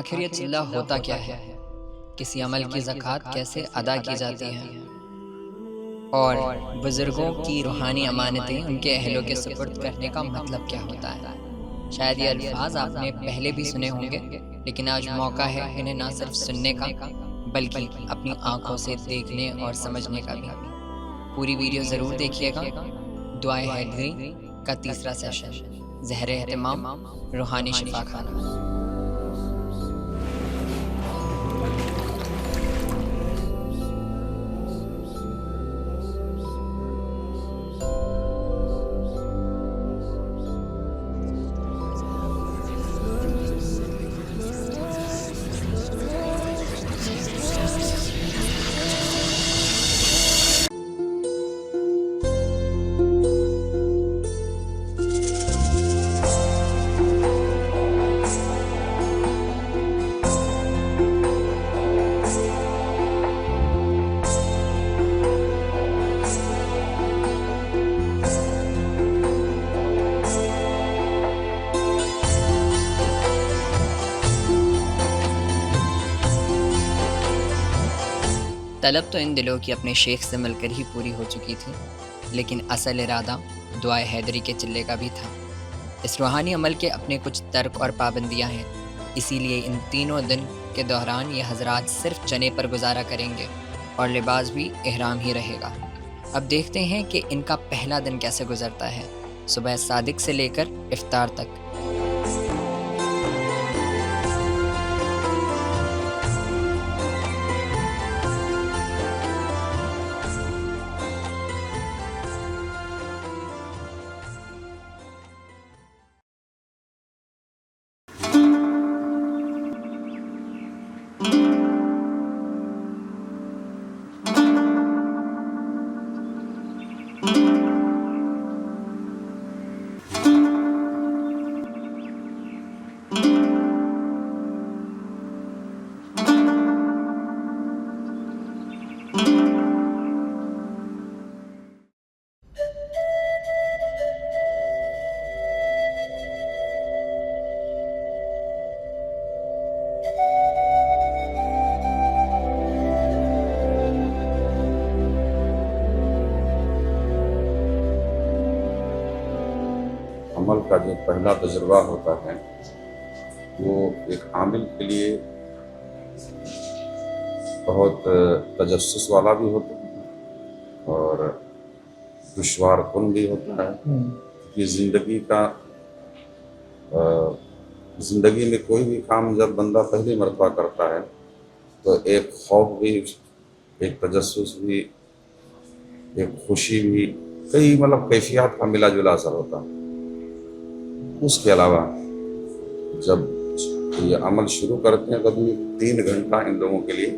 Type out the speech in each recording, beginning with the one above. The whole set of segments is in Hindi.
आखिर ये चिल्ला होता क्या है? किसी अमल की ज़कात कैसे अदा की जाती है? और बुज़ुर्गों की रूहानी अमानतें उनके अहलों के सुपुर्द करने का मतलब क्या होता है? शायद ये अल्फ़ाज़ आपने पहले भी सुने होंगे, लेकिन आज मौका है इन्हें ना सिर्फ़ सुनने का, बल्कि अपनी आँखों से देखने और समझने का भी। पूरी वीडियो ज़रूर देखिएगा। दुआए हैदरी का तीसरा सेशन, ज़हर-ए-एहतिमाम, रूहानी शिफ़ाखाना। तलब तो इन दिलों की अपने शेख से मिलकर ही पूरी हो चुकी थी, लेकिन असल इरादा दुआए हैदरी के चिल्ले का भी था। इस रूहानी अमल के अपने कुछ तर्क और पाबंदियां हैं, इसीलिए इन तीनों दिन के दौरान ये हजरात सिर्फ चने पर गुजारा करेंगे और लिबास भी इहराम ही रहेगा। अब देखते हैं कि इनका पहला दिन कैसे गुजरता है, सुबह सादिक से लेकर इफ्तार तक। अमल का जो पहला तजुर्बा होता है वो एक आमिल के लिए बहुत तजस्सुस वाला भी होता है और दुश्वार कुन भी होता है कि ज़िंदगी में कोई भी काम जब बंदा पहली मरतबा करता है तो एक खौफ भी, एक तजस्सुस भी, एक खुशी भी, कई मतलब कैफियत का मिला जुला असर होता है। उसके अलावा जब ये अमल शुरू करते हैं तभी 3 घंटा इन लोगों के लिए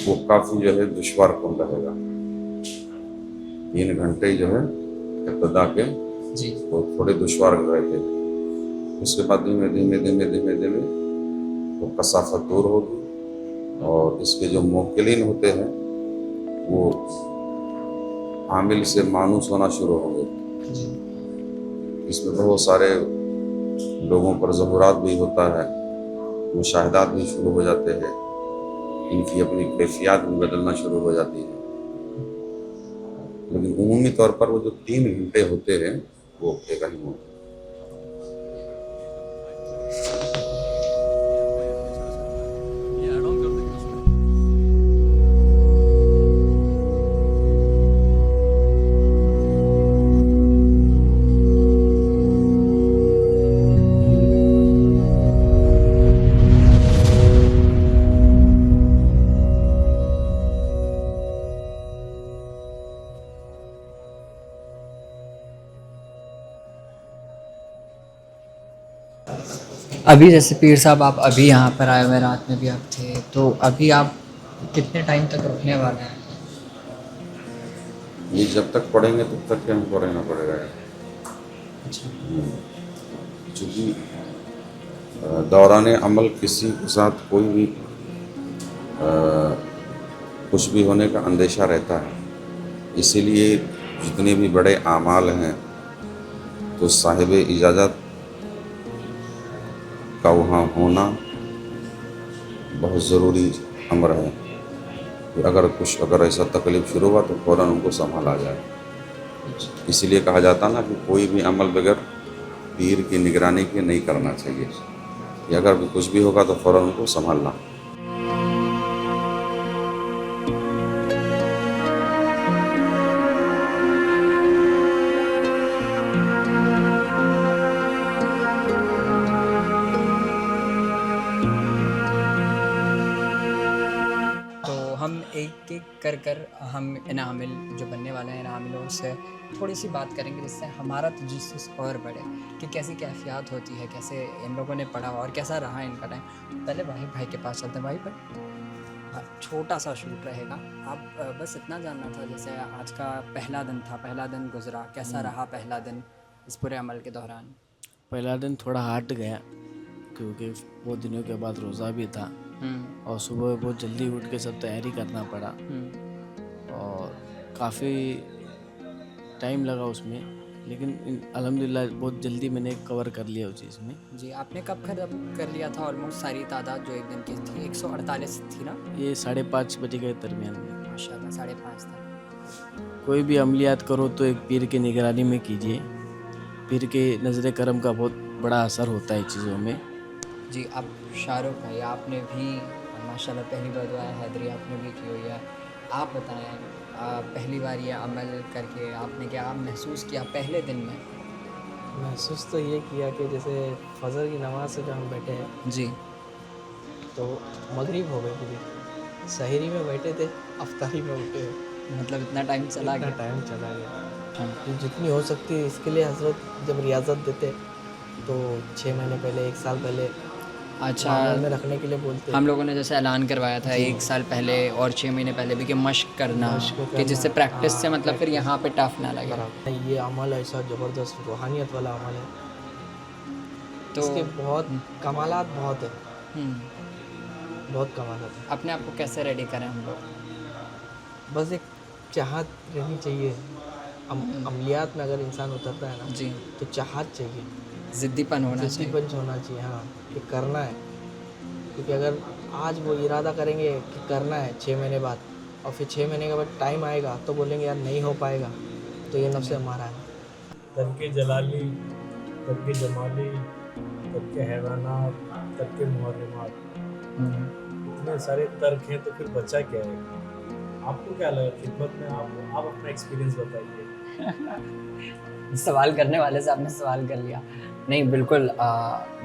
वो काफ़ी जो है दुश्वार कौन रहेगा। 3 घंटे जो है इब्तदा के जी वो थोड़े दुश्वार रहते हैं। उसके बाद धीमे धीमे धीमे धीमे धीमे वो कसाफत दूर होगी और इसके जो मोक्किलीन होते हैं वो आमिल से मानूस होना शुरू होंगे। इसमें बहुत सारे लोगों पर ज़हुरात भी होता है, मुशाहिदात भी शुरू हो जाते हैं, इनकी अपनी कैफियत भी बदलना शुरू हो जाती है। लेकिन उमूमी तौर पर वो जो 3 घंटे होते हैं वो एक अहम होते हैं। अभी जैसे पीर साहब आप अभी यहाँ पर आए हुए, रात में भी आप थे, तो अभी आप कितने टाइम तक रुकने वाले हैं? ये जब तक पढ़ेंगे तब तक के हमको रहना पड़ेगा। चूँकि दौरान अमल किसी के साथ कोई भी कुछ भी होने का अंदेशा रहता है, इसीलिए जितने भी बड़े आमाल हैं तो साहिब इजाज़त का वहाँ होना बहुत ज़रूरी अमर है कि अगर ऐसा तकलीफ़ शुरू हुआ तो फ़ौरन उनको संभाला जाए। इसीलिए कहा जाता ना कि कोई भी अमल बगैर पीर की निगरानी के नहीं करना चाहिए, कि अगर भी कुछ भी होगा तो फ़ौरन उनको संभालना। तो हम एक एक कर कर हम इनामिल जो बनने वाले हैं इनामिलों से थोड़ी सी बात करेंगे, जिससे हमारा तजस्सुस और बढ़े कि कैसी कैफियत होती है, कैसे इन लोगों ने पढ़ा और कैसा रहा इनका टाइम। पहले भाई के पास चलते हैं। भाई छोटा सा शूट रहेगा, आप बस इतना जानना था, जैसे आज का पहला दिन था, पहला दिन गुजरा, कैसा रहा पहला दिन इस पूरे अमल के दौरान? पहला दिन थोड़ा हार्ड गया क्योंकि बहुत दिनों के बाद रोज़ा भी था और सुबह बहुत जल्दी उठ के सब तैयारी करना पड़ा और काफ़ी टाइम लगा उसमें, लेकिन अल्हम्दुलिल्लाह बहुत जल्दी मैंने कवर कर लिया उस चीज़ में। जी, आपने कब कर लिया था ऑलमोस्ट सारी तादाद जो एक दिन की थी? 148 थी ना? ये 5:30 बजे के दरमियान में। माशाल्लाह 5:30 था। कोई भी अमलियात करो तो एक पीर की निगरानी में कीजिए। पीर के नज़र करम का बहुत बड़ा असर होता है चीज़ों में। जी, अब शाहरुख भाई आपने भी माशाल्लाह पहली बार दुआ हैदरी आपने भी की हुई है। आप बताएं, पहली बार ये अमल करके आपने क्या महसूस किया पहले दिन में? महसूस तो ये किया कि जैसे फजर की नमाज से जब हम बैठे हैं जी। तो मगरिब हो गई पूरी, सहरी में बैठे थे, अफ्तारी में उठे, मतलब इतना टाइम चला इतना गया। टाइम चला गया। हाँ। तो जितनी हो सकती है इसके लिए हजरत जब रियाजत देते तो 6 महीने पहले, 1 साल पहले अच्छा, मामूल में रखने के लिए बोलते। हम लोगों ने जैसे ऐलान करवाया था 1 साल पहले और 6 महीने पहले भी कि मश्क करना, कि जिससे प्रैक्टिस से मतलब फिर यहाँ पे टफ ना लगे। ये अमल ऐसा ज़बरदस्त रूहानियत वाला अमल है, तो इसके बहुत कमालात बहुत है, हम्म, बहुत कमालात है। अपने आप को कैसे रेडी करें हम लोग? बस एक चाहत रहनी चाहिए। अमलियात में अगर इंसान उतरता है ना जी, तो चाहत चाहिए, ज़िद्दीपन होना चाहिए। ज़िद्दीपन होना चाहिए। हाँ, कि करना है, क्योंकि अगर आज वो इरादा करेंगे कि करना है 6 महीने बाद और फिर 6 महीने के बाद टाइम आएगा तो बोलेंगे यार नहीं हो पाएगा, तो ये नफ्स हमारा है। तरके जलाली, तरके जमाली, तरके हैवानात, तरके मुहर्रमात, इतने सारे तर्क हैं तो फिर बचा क्या है? आपको क्या लगा खिदमत में? आप अपना एक्सपीरियंस बताइए। सवाल करने वाले से आपने सवाल कर लिया। नहीं, बिल्कुल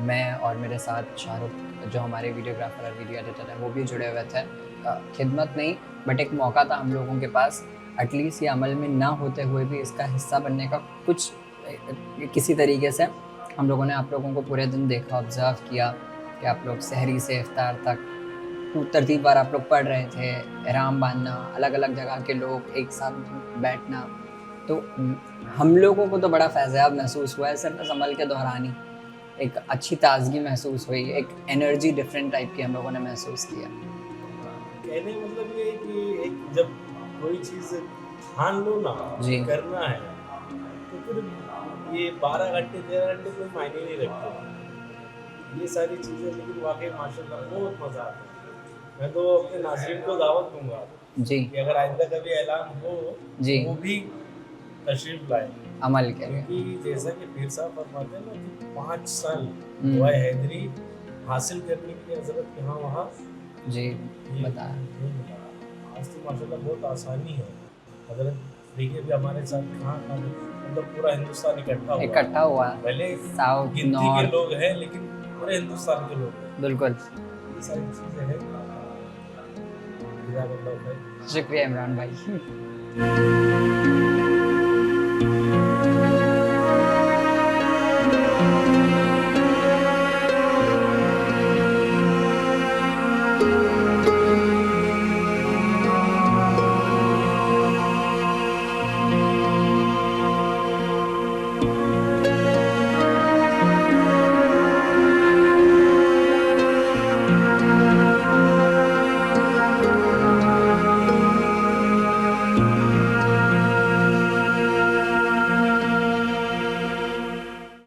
मैं और मेरे साथ शाहरुख जो हमारे वीडियोग्राफर और वीडियो एडिटर हैं वो भी जुड़े हुए थे। खिदमत नहीं, बट एक मौका था हम लोगों के पास, एटलीस्ट ये अमल में ना होते हुए भी इसका हिस्सा बनने का। कुछ किसी तरीके से हम लोगों ने आप लोगों को पूरे दिन देखा, ऑब्ज़र्व किया कि आप लोग सहरी से इफ्तार तक तरतीब बार आप लोग पढ़ रहे थे, एहराम बांधना, अलग अलग जगह के लोग एक साथ बैठना। तो हम लोगों को तो बड़ा फैज़ाब महसूस हुआ है सिर्फ इस अमल के दौरान ही। एक अच्छी ताजगी महसूस हुई, एक एनर्जी डिफरेंट टाइप की हम लोगों ने महसूस किया। कहने का मतलब ये है कि एक जब कोई चीज़ ठान लो ना जी। करना है तो फिर ये 12 घंटे 13 घंटे कोई मायने नहीं रखते ये सारी चीज़ें। लेकिन वाकई माशाल्लाह बहुत मज़ा आता है। मैं तो अपने नाज़रीन को दावत दूंगा जी कि अगर आइंदा कभी ऐलान हो जी, वो भी तशरीफ लाए, अमल के लिए। क्योंकि जैसा कि पीर साहब फरमाते हैं ना कि 5 साल हम्म। दुआ हैदरी हासिल करने के लिए हजरत यहाँ वहाँ जी, ये बताया। नहीं मिला। आज तो माशाल्लाह बहुत आसानी है। हजरत देखिए भी हमारे साथ कहाँ मतलब पूरा हिंदुस्तान इकट्ठा हुआ, भले साउथ गिनती के नॉर्थ, लोग हैं लेकिन पूरे हिंदुस्तान के लोग हैं। बिल्कुल। ये सारी चीज़ें हैं। जज़ाकल्लाह खैर। शुक्रिया इमरान भाई।